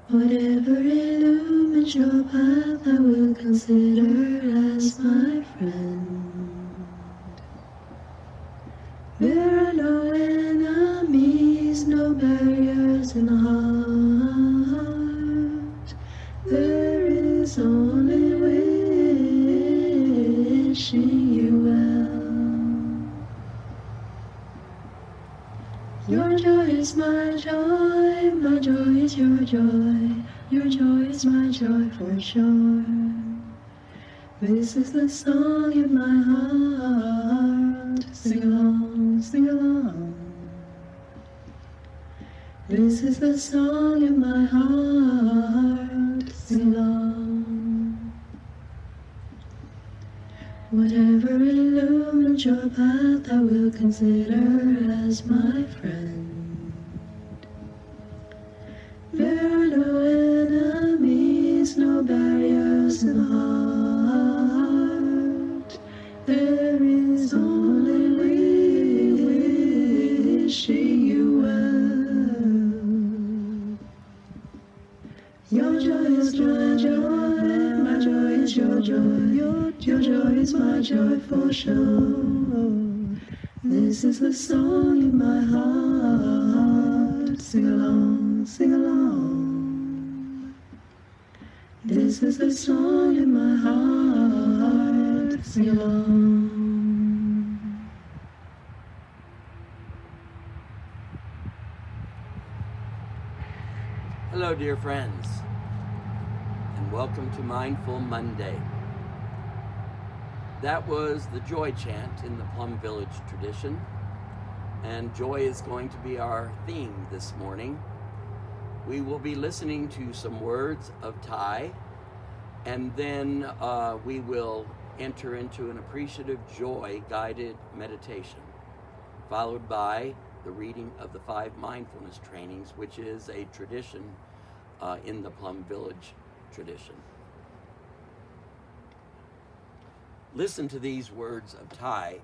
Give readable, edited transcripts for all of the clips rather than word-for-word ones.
Whatever illumines your path, I will consider as my friend. There are no enemies, no barriers in the heart. There is only wishing you well. Your joy is my joy is your joy is my joy for sure. This is the song in my heart, sing along, sing along. This is the song in my heart, sing along. Whatever illumines your path, I will consider as my friend. There are no enemies, no barriers in the heart. There is only wishing you well. Your joy is my joy is your joy. Your joy is my joy for sure. This is the song in my heart. Sing along, sing along. This is the song in my heart. Sing along. Hello, dear friends, and welcome to Mindful Monday. That was the joy chant in the Plum Village tradition, and joy is going to be our theme this morning. We will be listening to some words of Thai, and then we will enter into an Appreciative Joy guided meditation, followed by the reading of the 5 mindfulness trainings, which is a tradition in the Plum Village tradition. Listen to these words of Thai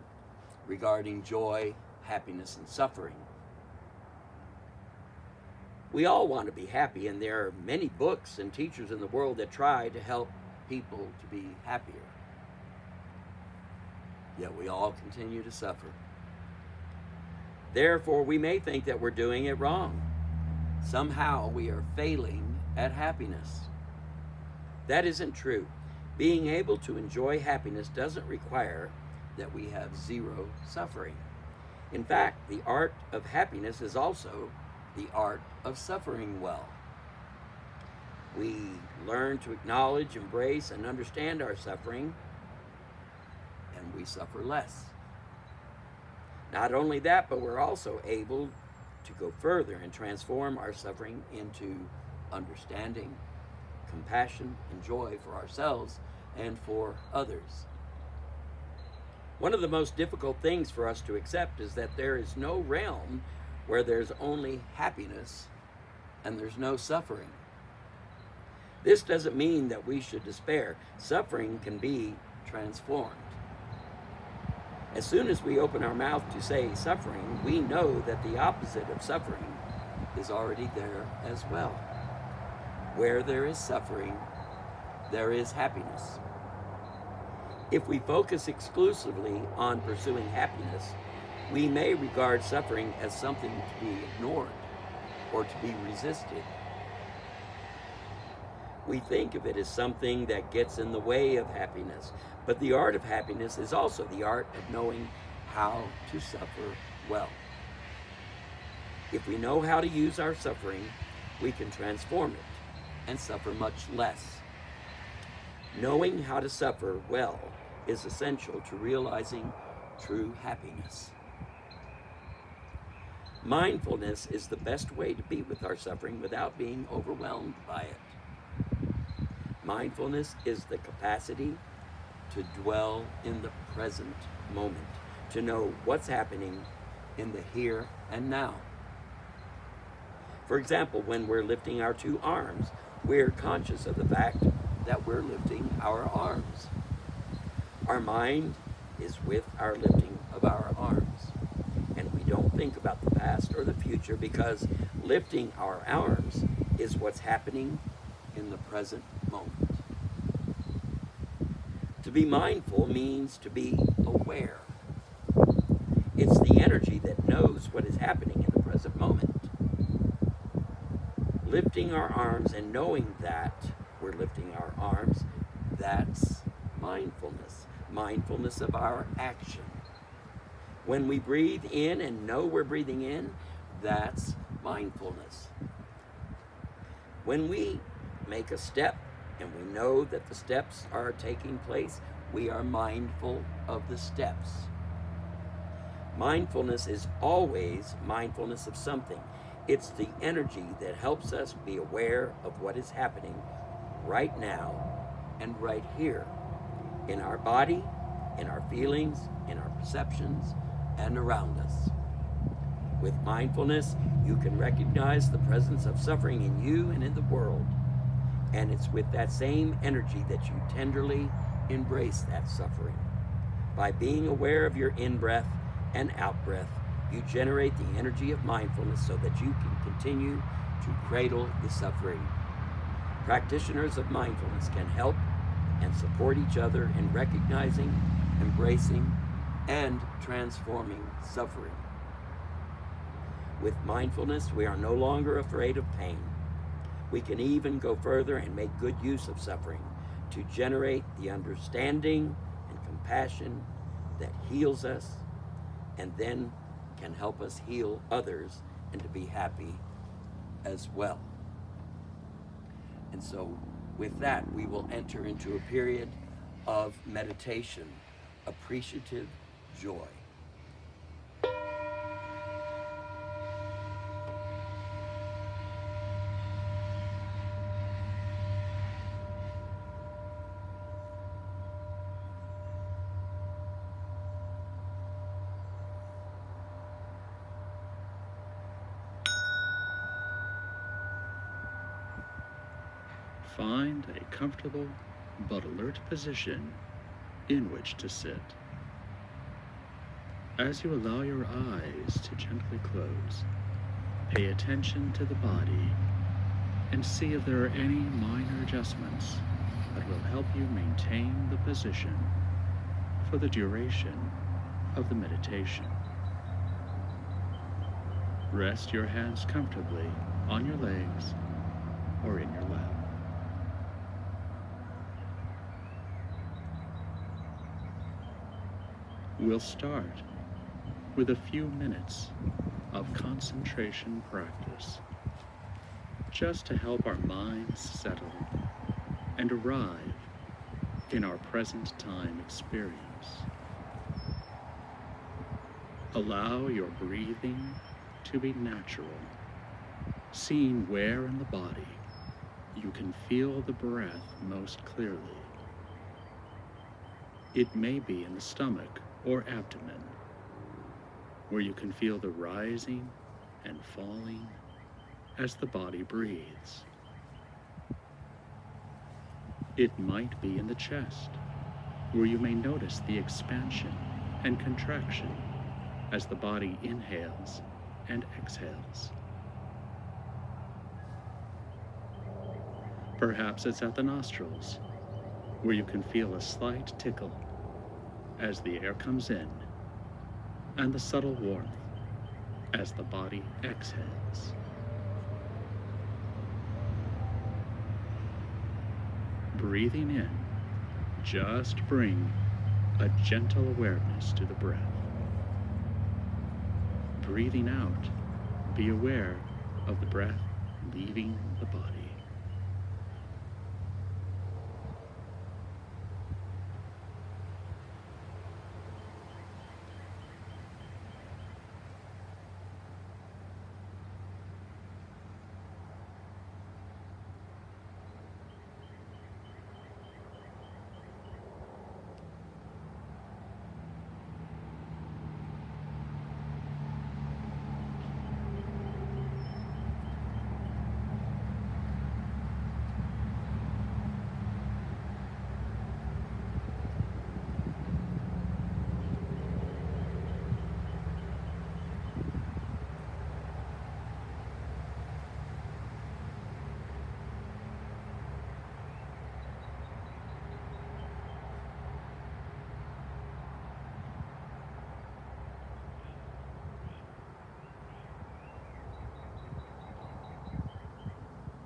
regarding joy, happiness, and suffering. We all want to be happy, and there are many books and teachers in the world that try to help people to be happier. Yet we all continue to suffer. Therefore, we may think that we're doing it wrong. Somehow we are failing at happiness. That isn't true. Being able to enjoy happiness doesn't require that we have zero suffering. In fact, the art of happiness is also the art of suffering well. We learn to acknowledge, embrace, and understand our suffering, and we suffer less. Not only that, but we're also able to go further and transform our suffering into understanding, compassion, and joy for ourselves and for others. One of the most difficult things for us to accept is that there is no realm where there's only happiness and there's no suffering. This doesn't mean that we should despair. Suffering can be transformed. As soon as we open our mouth to say suffering, we know that the opposite of suffering is already there as well. Where there is suffering, there is happiness. If we focus exclusively on pursuing happiness, we may regard suffering as something to be ignored or to be resisted. We think of it as something that gets in the way of happiness, but the art of happiness is also the art of knowing how to suffer well. If we know how to use our suffering, we can transform it and suffer much less. Knowing how to suffer well is essential to realizing true happiness. Mindfulness is the best way to be with our suffering without being overwhelmed by it. Mindfulness is the capacity to dwell in the present moment, to know what's happening in the here and now. For example, when we're lifting our 2 arms, we're conscious of the fact that we're lifting our arms. Our mind is with our lifting of our arms, and we don't think about the past or the future because lifting our arms is what's happening in the present moment. To be mindful means to be aware. It's the energy that knows what is happening in the present moment. Lifting our arms and knowing that we're lifting our arms, that's mindfulness. Mindfulness of our action. When we breathe in and know we're breathing in, that's mindfulness. When we make a step and we know that the steps are taking place, we are mindful of the steps. Mindfulness is always mindfulness of something. It's the energy that helps us be aware of what is happening right now and right here in our body, in our feelings, in our perceptions, and around us. With mindfulness, you can recognize the presence of suffering in you and in the world. And it's with that same energy that you tenderly embrace that suffering. By being aware of your in-breath and out-breath, you generate the energy of mindfulness so that you can continue to cradle the suffering. Practitioners of mindfulness can help and support each other in recognizing, embracing, and transforming suffering. With mindfulness, we are no longer afraid of pain. We can even go further and make good use of suffering to generate the understanding and compassion that heals us and then can help us heal others and to be happy as well. And so with that, we will enter into a period of meditation, appreciative joy. Find a comfortable but alert position in which to sit. As you allow your eyes to gently close, pay attention to the body and see if there are any minor adjustments that will help you maintain the position for the duration of the meditation. Rest your hands comfortably on your legs or in your lap. We'll start with a few minutes of concentration practice, just to help our minds settle and arrive in our present time experience. Allow your breathing to be natural, seeing where in the body you can feel the breath most clearly. It may be in the stomach or abdomen, where you can feel the rising and falling as the body breathes. It might be in the chest, where you may notice the expansion and contraction as the body inhales and exhales. Perhaps it's at the nostrils, where you can feel a slight tickle as the air comes in, and the subtle warmth as the body exhales. Breathing in, just bring a gentle awareness to the breath. Breathing out, be aware of the breath leaving the body.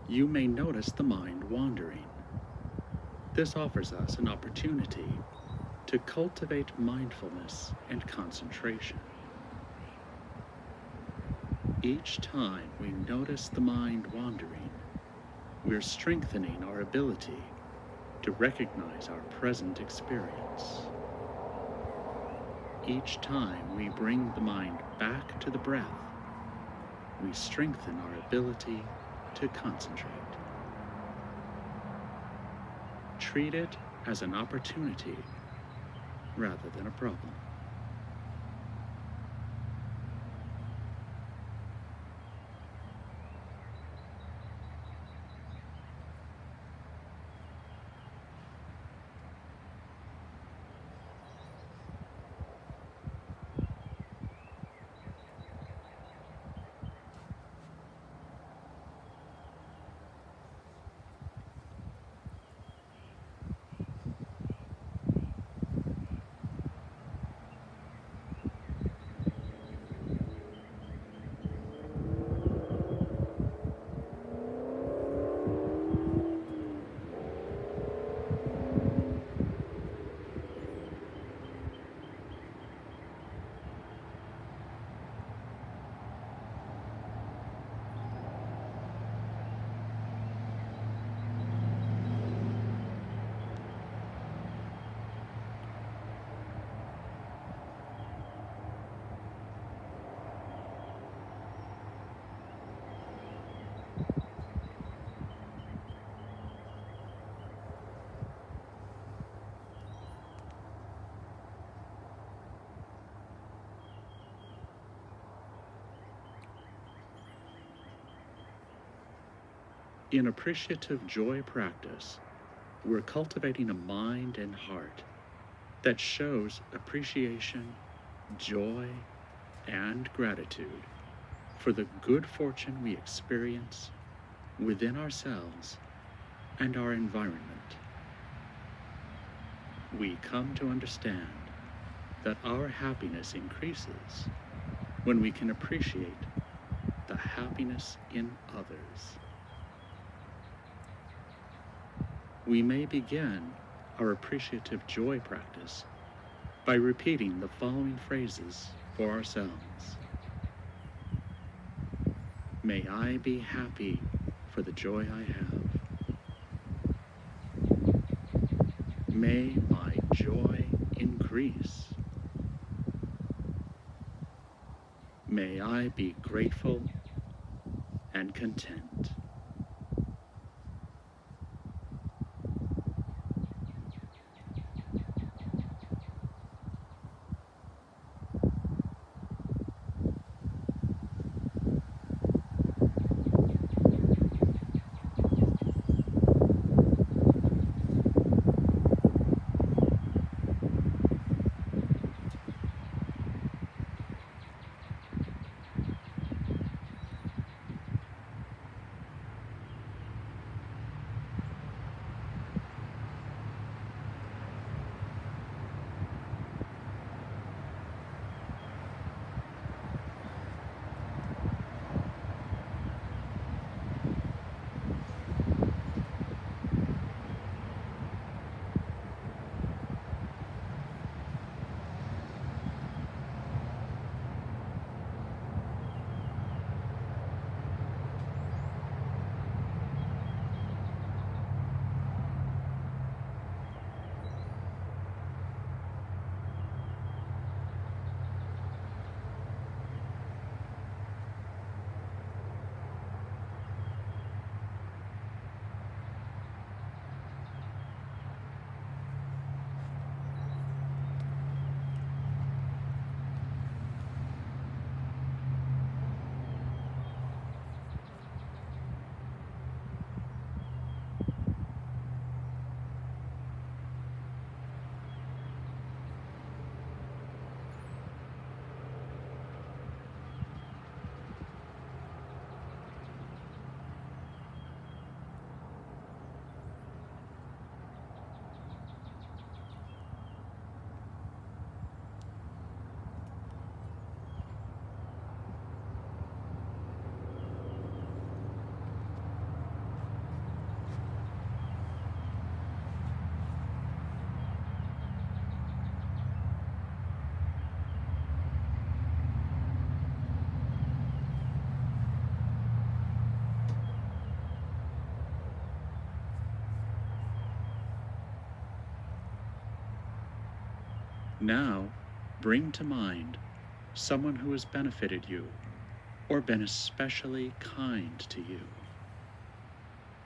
you may notice the mind wandering. This offers us an opportunity to cultivate mindfulness and concentration. Each time we notice the mind wandering, we're strengthening our ability to recognize our present experience. Each time we bring the mind back to the breath, we strengthen our ability to concentrate. Treat it as an opportunity rather than a problem. In appreciative joy practice, we're cultivating a mind and heart that shows appreciation, joy, and gratitude for the good fortune we experience within ourselves and our environment. We come to understand that our happiness increases when we can appreciate the happiness in others. We may begin our appreciative joy practice by repeating the following phrases for ourselves. May I be happy for the joy I have. May my joy increase. May I be grateful and content. Now, bring to mind someone who has benefited you or been especially kind to you.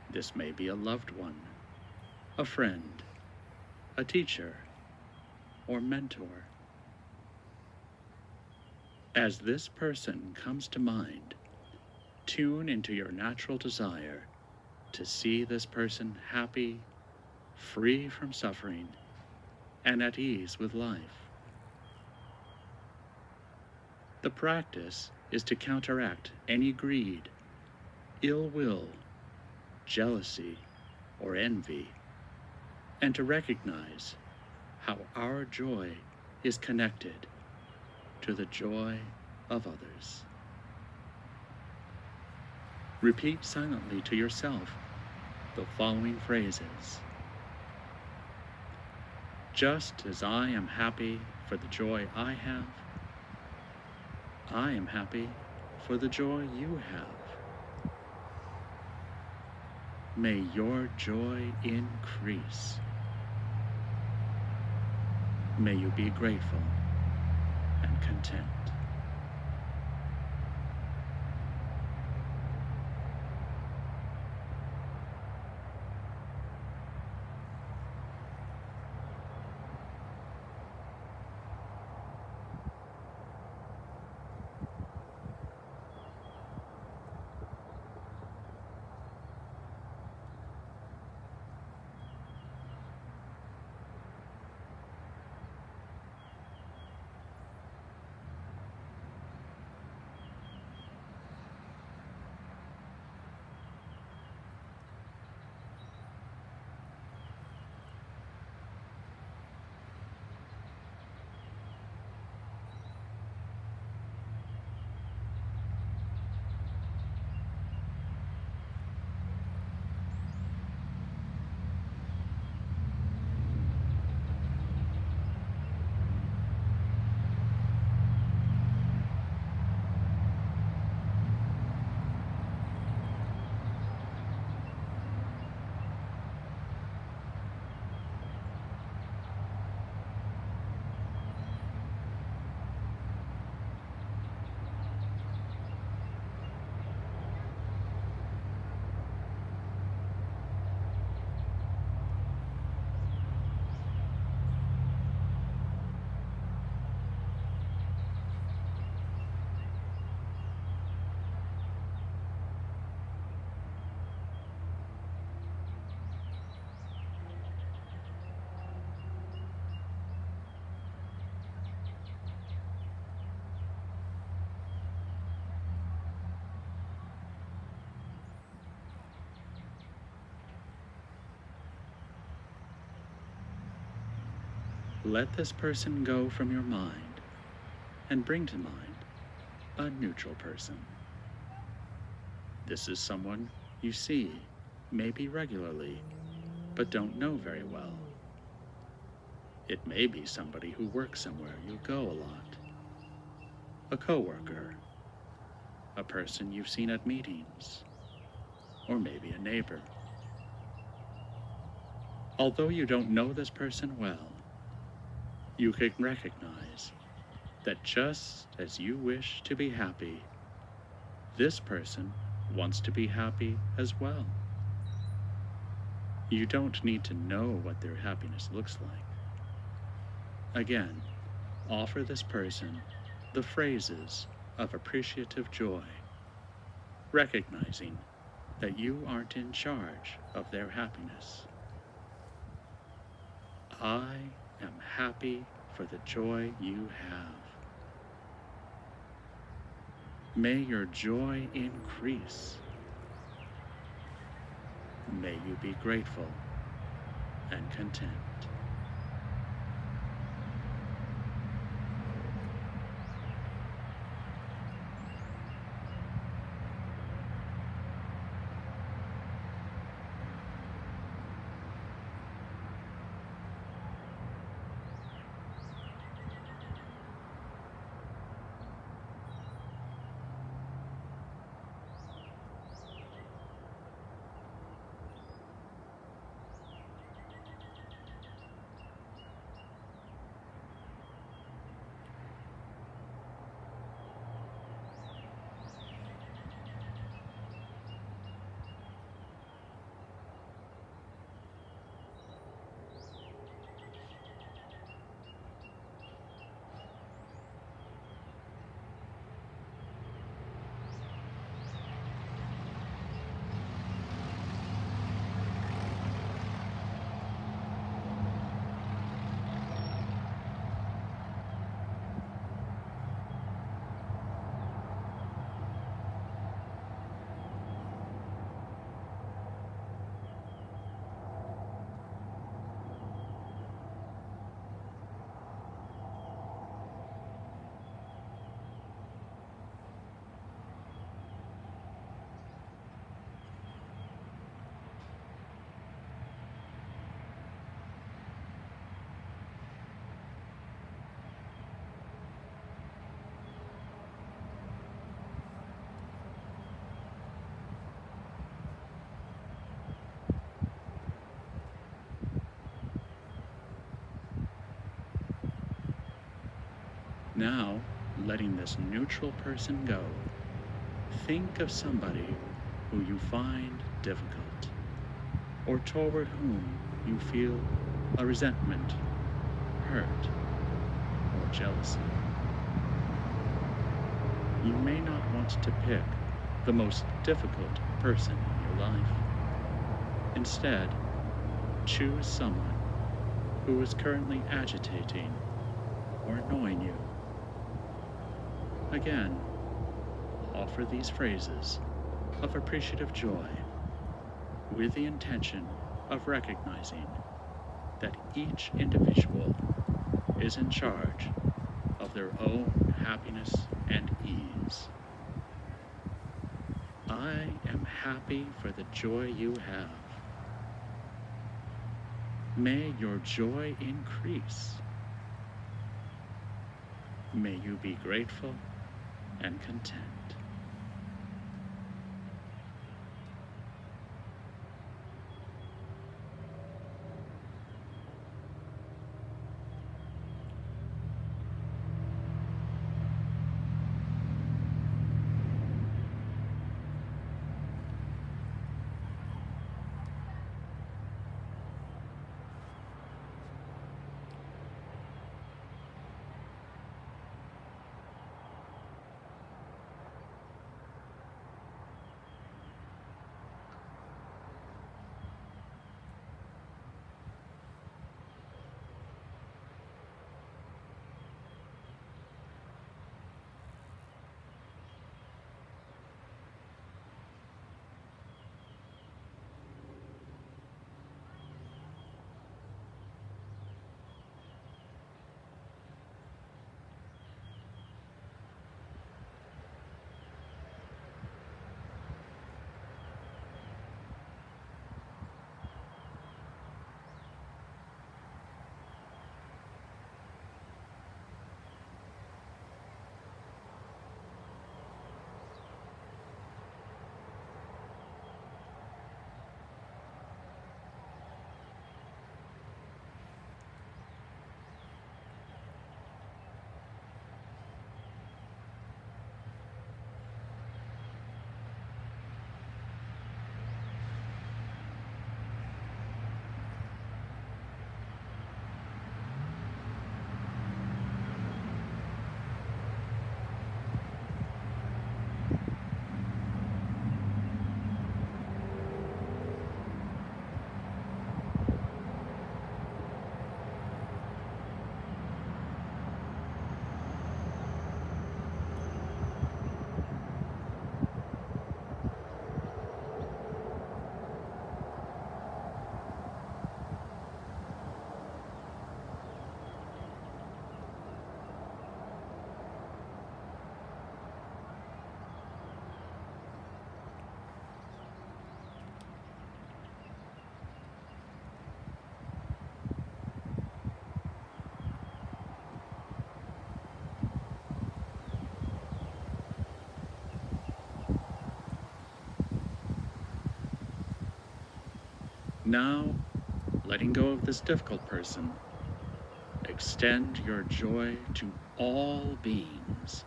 This may be a loved one, a friend, a teacher, or mentor. As this person comes to mind, tune into your natural desire to see this person happy, free from suffering, and at ease with life. The practice is to counteract any greed, ill will, jealousy, or envy, and to recognize how our joy is connected to the joy of others. Repeat silently to yourself the following phrases. Just as I am happy for the joy I have, I am happy for the joy you have. May your joy increase. May you be grateful and content. Let this person go from your mind and bring to mind a neutral person. This is someone you see, maybe regularly, but don't know very well. It may be somebody who works somewhere you go a lot, a coworker, a person you've seen at meetings, or maybe a neighbor. Although you don't know this person well, you can recognize that just as you wish to be happy, this person wants to be happy as well. You don't need to know what their happiness looks like. Again, offer this person the phrases of appreciative joy, recognizing that you aren't in charge of their happiness. I am happy for the joy you have. May your joy increase. May you be grateful and content. Now, letting this neutral person go, think of somebody who you find difficult, or toward whom you feel a resentment, hurt, or jealousy. You may not want to pick the most difficult person in your life. Instead, choose someone who is currently agitating or annoying you. Again, offer these phrases of appreciative joy with the intention of recognizing that each individual is in charge of their own happiness and ease. I am happy for the joy you have. May your joy increase. May you be grateful and content. Now, letting go of this difficult person, extend your joy to all beings.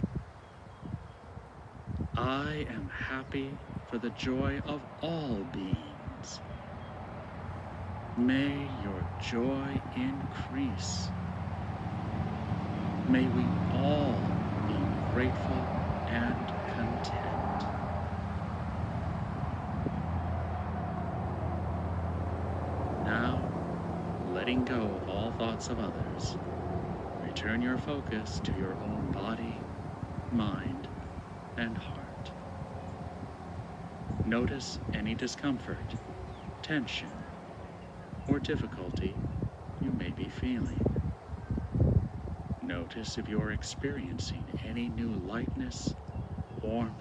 I am happy for the joy of all beings. May your joy increase. May we all be grateful and content. Now, letting go of all thoughts of others, return your focus to your own body, mind, and heart. Notice any discomfort, tension, or difficulty you may be feeling. Notice if you're experiencing any new lightness, warmth,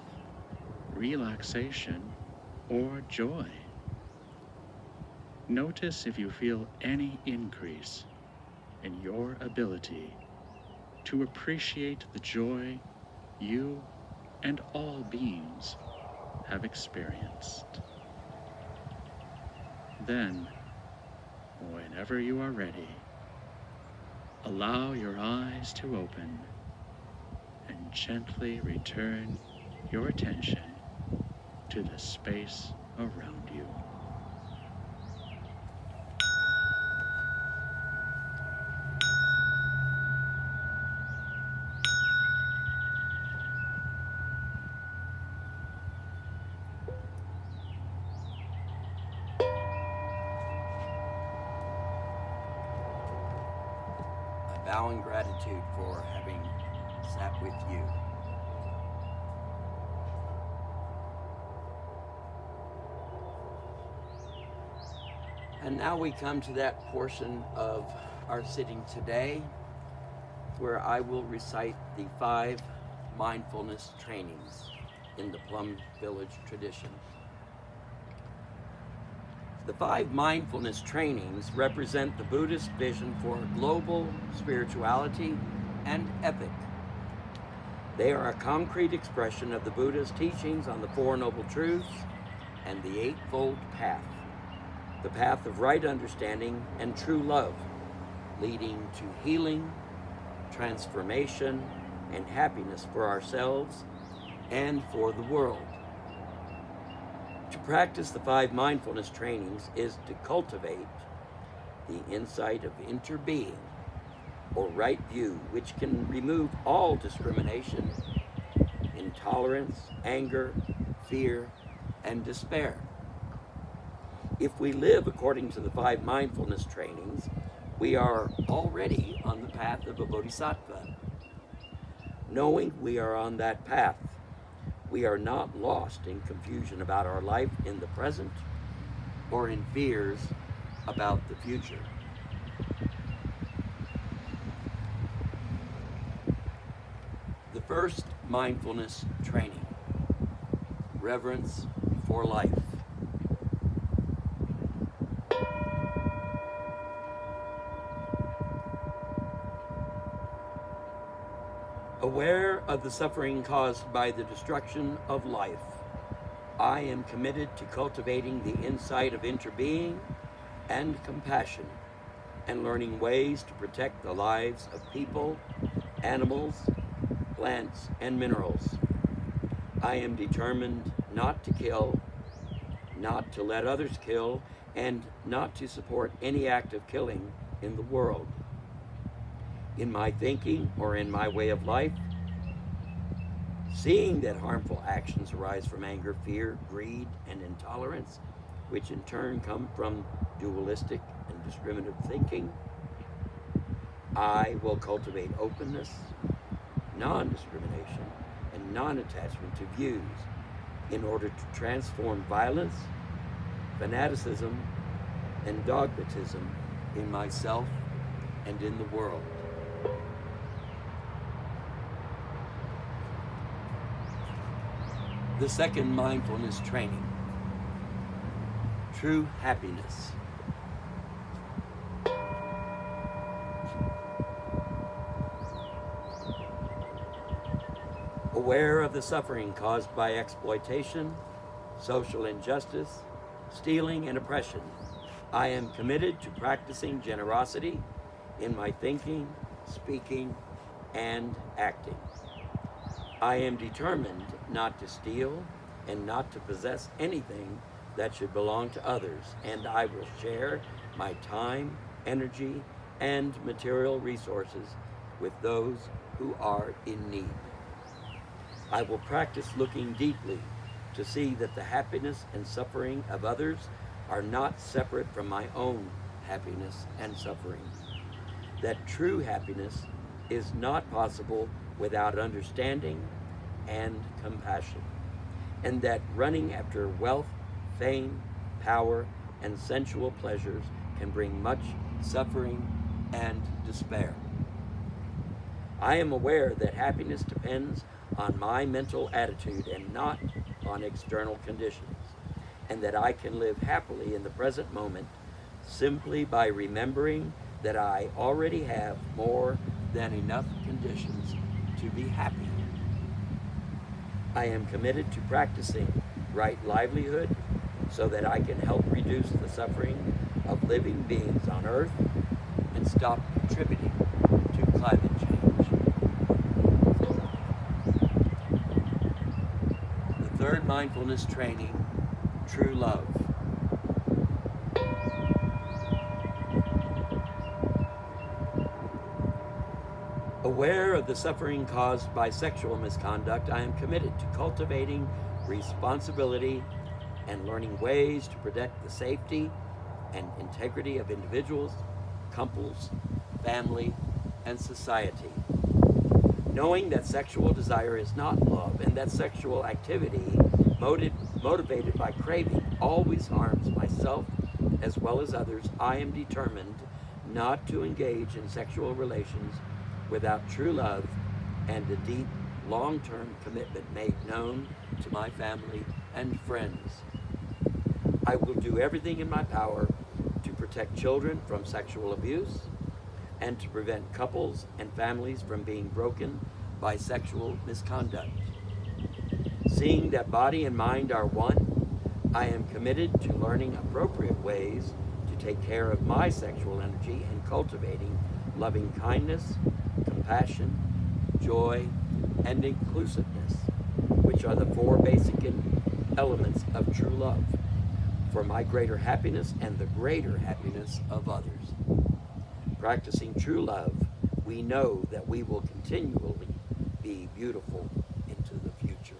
relaxation, or joy. Notice if you feel any increase in your ability to appreciate the joy you and all beings have experienced. Then, whenever you are ready, allow your eyes to open gently return your attention to the space around you. I bow in gratitude for having sat with you. And now we come to that portion of our sitting today where I will recite the 5 mindfulness trainings in the Plum Village tradition. The 5 mindfulness trainings represent the Buddhist vision for global spirituality and ethic. They are a concrete expression of the Buddha's teachings on the 4 Noble Truths and the Eightfold Path, the path of right understanding and true love, leading to healing, transformation, and happiness for ourselves and for the world. To practice the 5 mindfulness trainings is to cultivate the insight of interbeing, or right view, which can remove all discrimination, intolerance, anger, fear, and despair. If we live according to the 5 mindfulness trainings, we are already on the path of a bodhisattva. Knowing we are on that path, we are not lost in confusion about our life in the present or in fears about the future. The first mindfulness training, Reverence for Life. Aware of the suffering caused by the destruction of life, I am committed to cultivating the insight of interbeing and compassion, and learning ways to protect the lives of people, animals, plants, and minerals. I am determined not to kill, not to let others kill, and not to support any act of killing in the world. In my thinking or in my way of life, seeing that harmful actions arise from anger, fear, greed, and intolerance, which in turn come from dualistic and discriminative thinking, I will cultivate openness, non-discrimination, and non-attachment to views in order to transform violence, fanaticism, and dogmatism in myself and in the world. The second mindfulness training, true happiness. Aware of the suffering caused by exploitation, social injustice, stealing, and oppression, I am committed to practicing generosity in my thinking, speaking, and acting. I am determined not to steal and not to possess anything that should belong to others, and I will share my time, energy, and material resources with those who are in need. I will practice looking deeply to see that the happiness and suffering of others are not separate from my own happiness and suffering. That true happiness is not possible without understanding and compassion, and that running after wealth, fame, power, and sensual pleasures can bring much suffering and despair. I am aware that happiness depends on my mental attitude and not on external conditions, and that I can live happily in the present moment simply by remembering that I already have more than enough conditions to be happy. I am committed to practicing right livelihood so that I can help reduce the suffering of living beings on Earth and stop contributing to climate change. third mindfulness training, true love. Aware of the suffering caused by sexual misconduct, I am committed to cultivating responsibility and learning ways to protect the safety and integrity of individuals, couples, family, and society. Knowing that sexual desire is not love and that sexual activity motivated by craving always harms myself as well as others, I am determined not to engage in sexual relations without true love and a deep, long-term commitment made known to my family and friends. I will do everything in my power to protect children from sexual abuse and to prevent couples and families from being broken by sexual misconduct. Seeing that body and mind are one, I am committed to learning appropriate ways to take care of my sexual energy and cultivating loving kindness, compassion, joy, and inclusiveness, which are the four basic elements of true love, for my greater happiness and the greater happiness of others. Practicing true love, we know that we will continually be beautiful into the future.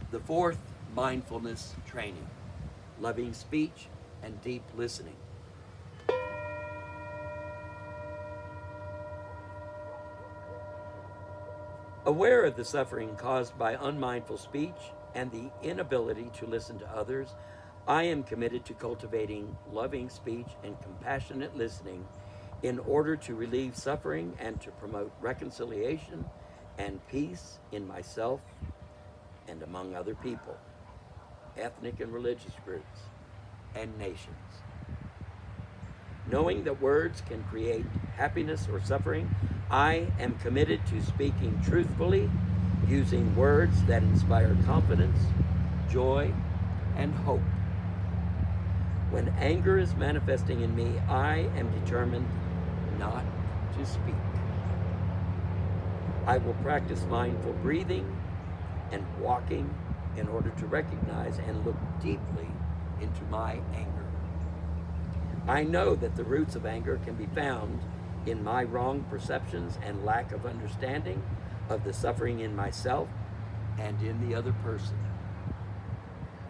The fourth mindfulness training, loving speech and deep listening. Aware of the suffering caused by unmindful speech and the inability to listen to others, I am committed to cultivating loving speech and compassionate listening in order to relieve suffering and to promote reconciliation and peace in myself and among other people, ethnic and religious groups, and nations. Knowing that words can create happiness or suffering, I am committed to speaking truthfully, using words that inspire confidence, joy, and hope. When anger is manifesting in me, I am determined not to speak. I will practice mindful breathing and walking in order to recognize and look deeply into my anger. I know that the roots of anger can be found in my wrong perceptions and lack of understanding of the suffering in myself and in the other person.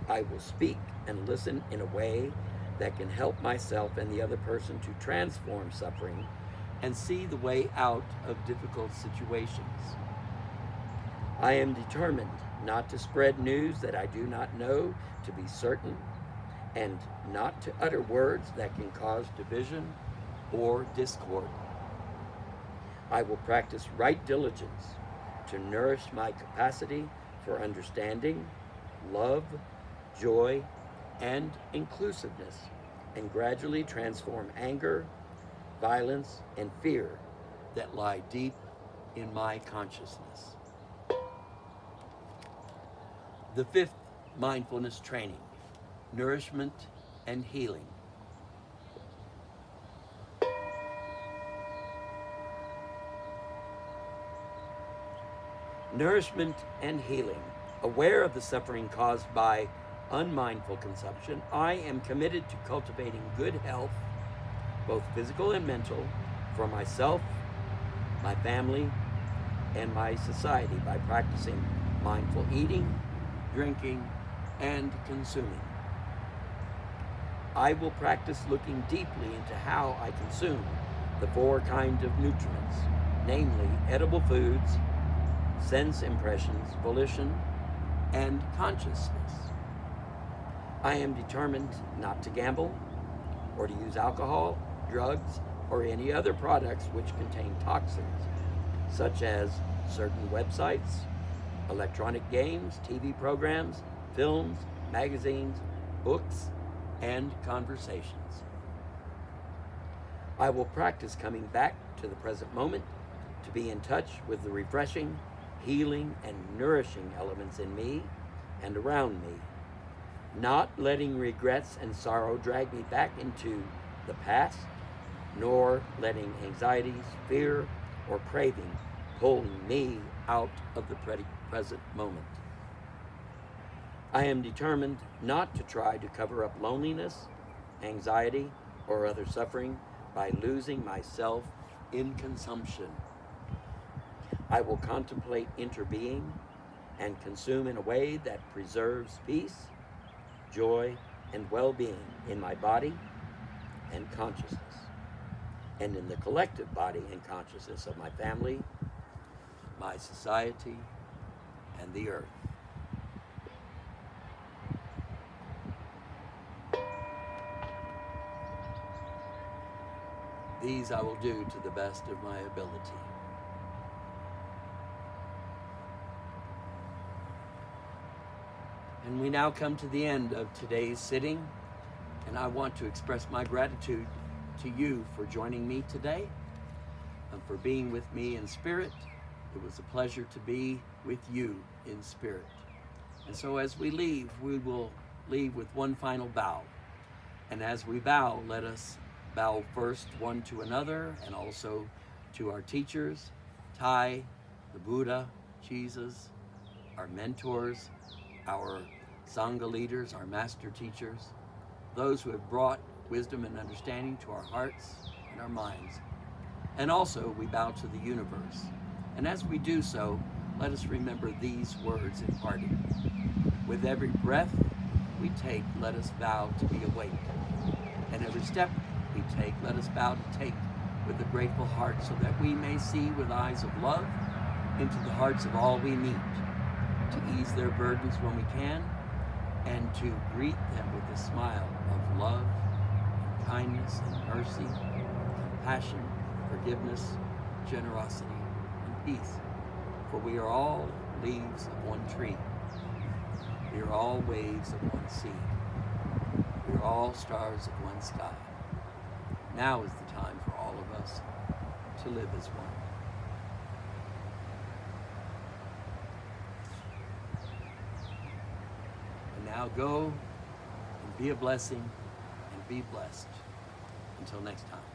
I will speak and listen in a way that can help myself and the other person to transform suffering and see the way out of difficult situations. I am determined not to spread news that I do not know to be certain, and not to utter words that can cause division or discord. I will practice right diligence to nourish my capacity for understanding, love, joy, and inclusiveness, and gradually transform anger, violence, and fear that lie deep in my consciousness. The fifth mindfulness training, nourishment and healing. Nourishment and healing. Aware of the suffering caused by unmindful consumption, I am committed to cultivating good health, both physical and mental, for myself, my family, and my society by practicing mindful eating, drinking, and consuming. I will practice looking deeply into how I consume the four kinds of nutrients, namely edible foods, sense impressions, volition, and consciousness. I am determined not to gamble or to use alcohol, drugs, or any other products which contain toxins, such as certain websites, electronic games, TV programs, films, magazines, books, and conversations. I will practice coming back to the present moment to be in touch with the refreshing, healing, and nourishing elements in me and around me, not letting regrets and sorrow drag me back into the past, nor letting anxieties, fear, or craving pull me out of the present moment. I am determined not to try to cover up loneliness, anxiety, or other suffering by losing myself in consumption. I will contemplate interbeing and consume in a way that preserves peace, joy, and well-being in my body and consciousness, and in the collective body and consciousness of my family, my society, and the earth. These I will do to the best of my ability. And we now come to the end of today's sitting, and I want to express my gratitude to you for joining me today and for being with me in spirit. It was a pleasure to be with you in spirit. And so as we leave, we will leave with one final bow. And as we bow, let us bow first one to another and also to our teachers, Thai, the Buddha, Jesus, our mentors, our Sangha leaders, our master teachers, those who have brought wisdom and understanding to our hearts and our minds. And also we bow to the universe. And as we do so, let us remember these words in parting. With every breath we take, let us vow to be awake. And every step we take, let us vow to take with a grateful heart, so that we may see with eyes of love into the hearts of all we meet, to ease their burdens when we can, and to greet them with a smile of love, and kindness, and mercy, compassion, forgiveness, generosity, and peace. For we are all leaves of one tree. We are all waves of one sea. We are all stars of one sky. Now is the time for all of us to live as one. And now go and be a blessing and be blessed. Until next time.